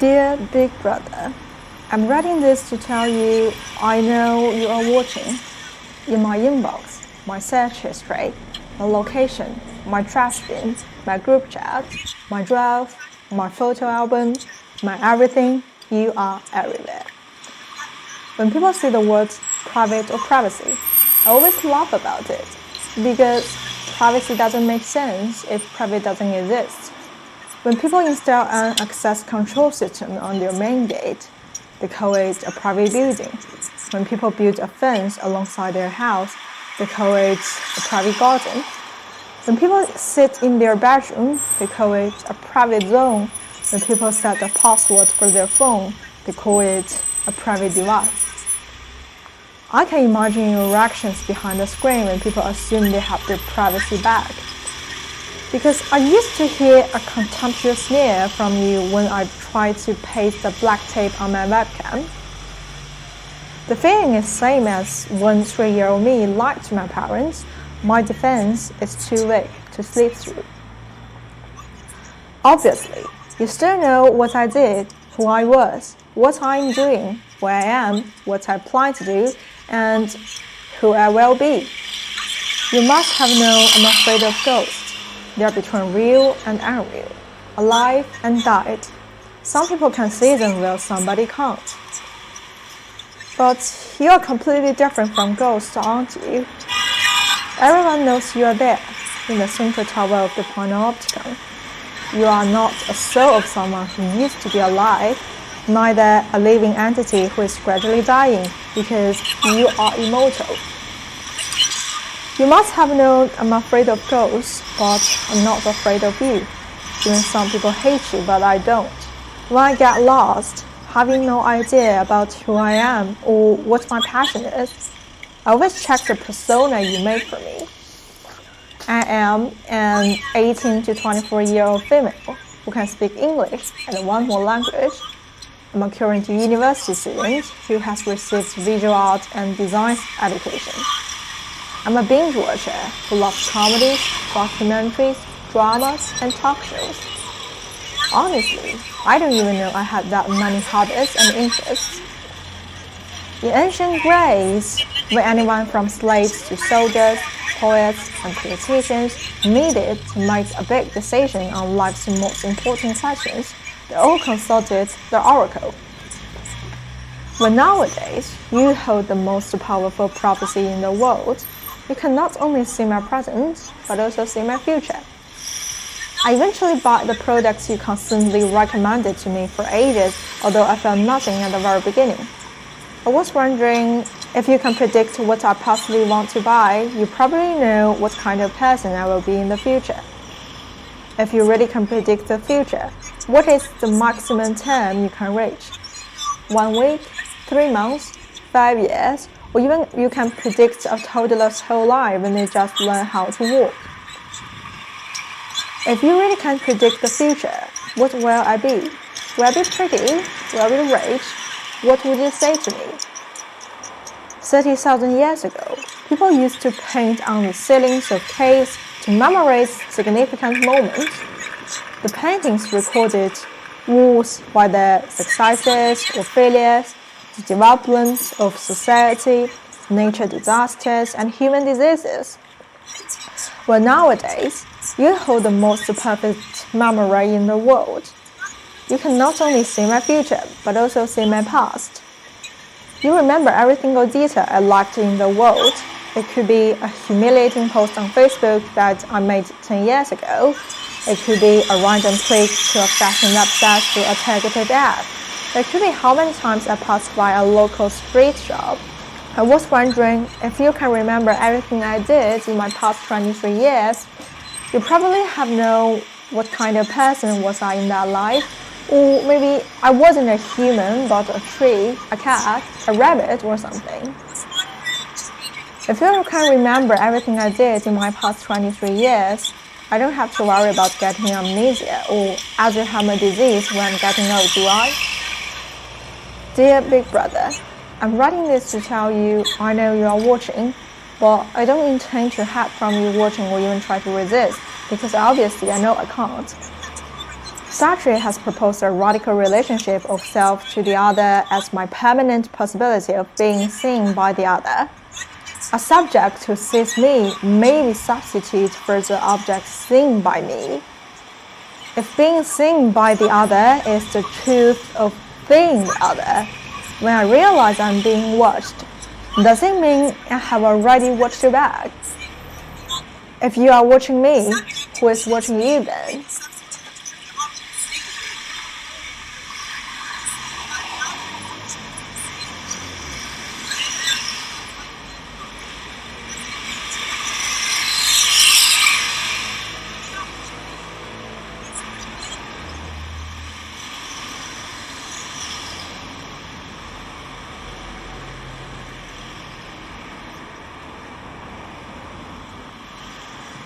Dear Big Brother, I'm writing this to tell you I know you are watching. In my inbox, my search history, my location, my trash bin, my group chat, my drive, my photo album, my everything, you are everywhere. When people see the words private or privacy, I always laugh about it because privacy doesn't make sense if private doesn't exist. When people install an access control system on their main gate, they call it a private building. When people build a fence alongside their house, they call it a private garden. When people sit in their bedroom, they call it a private zone. When people set a password for their phone, they call it a private device. I can imagine your reactions behind the screen when people assume they have their privacy back. Because I used to hear a contemptuous sneer from you when I tried to paste the black tape on my webcam. The feeling is same as when 3-year-old me lied to my parents. My defense is too weak to sleep through. Obviously, you still know what I did, who I was, what I'm doing, where I am, what I plan to do, and who I will be. You must have known I'm afraid of ghosts. They are between real and unreal, alive and died. Some people can see them while somebody can't. But you are completely different from ghosts, aren't you? Everyone knows you are there, in the central tower of the panopticon. You are not a soul of someone who used to be alive, neither a living entity who is gradually dying, because you are immortal. You must have known I'm afraid of ghosts, but I'm not afraid of you. Even some people hate you, but I don't. When I get lost, having no idea about who I am or what my passion is, I always check the persona you make for me. I am an 18 to 24-year-old female who can speak English and one more language. I'm a current university student who has received visual art and design education. I'm a binge watcher who loves comedies, documentaries, dramas, and talk shows. Honestly, I don't even know I had that many hobbies and interests. In ancient Greece, when anyone from slaves to soldiers, poets, and politicians needed to make a big decision on life's most important questions, they all consulted the oracle. But nowadays, you hold the most powerful prophecy in the world. You can not only see my present, but also see my future. I eventually bought the products you constantly recommended to me for ages, although I felt nothing at the very beginning. I was wondering, if you can predict what I possibly want to buy, you probably know what kind of person I will be in the future. If you really can predict the future, what is the maximum term you can reach? 1 week, 3 months, 5 years, or even you can predict a toddler's whole life when they just learn how to walk. If you really can predict the future, what will I be? Will I be pretty? Will I be rich? What would you say to me? 30,000 years ago, people used to paint on the ceilings of caves to memorize significant moments. The paintings recorded wars by their successes or failures, the development of society, nature disasters, and human diseases. Well, nowadays, you hold the most perfect memory in the world. You can not only see my future, but also see my past. You remember every single detail I liked in the world. It could be a humiliating post on Facebook that I made 10 years ago. It could be a random click to a fashion website through a targeted ad. It could be how many times I passed by a local street shop. I was wondering, if you can remember everything I did in my past 23 years, you probably have known what kind of person was I in that life. Or maybe I wasn't a human, but a tree, a cat, a rabbit, or something. If you can remember everything I did in my past 23 years, I don't have to worry about getting amnesia or Alzheimer's disease when I'm getting old, do I? Dear Big Brother, I'm writing this to tell you I know you are watching, but I don't intend to hide from you watching or even try to resist, because obviously I know I can't. Sartre has proposed a radical relationship of self to the other as my permanent possibility of being seen by the other. A subject who sees me may be substituted for the object seen by me. If being seen by the other is the truth of being the other, when I realize I'm being watched, does it mean I have already watched you back? If you are watching me, who is watching you then?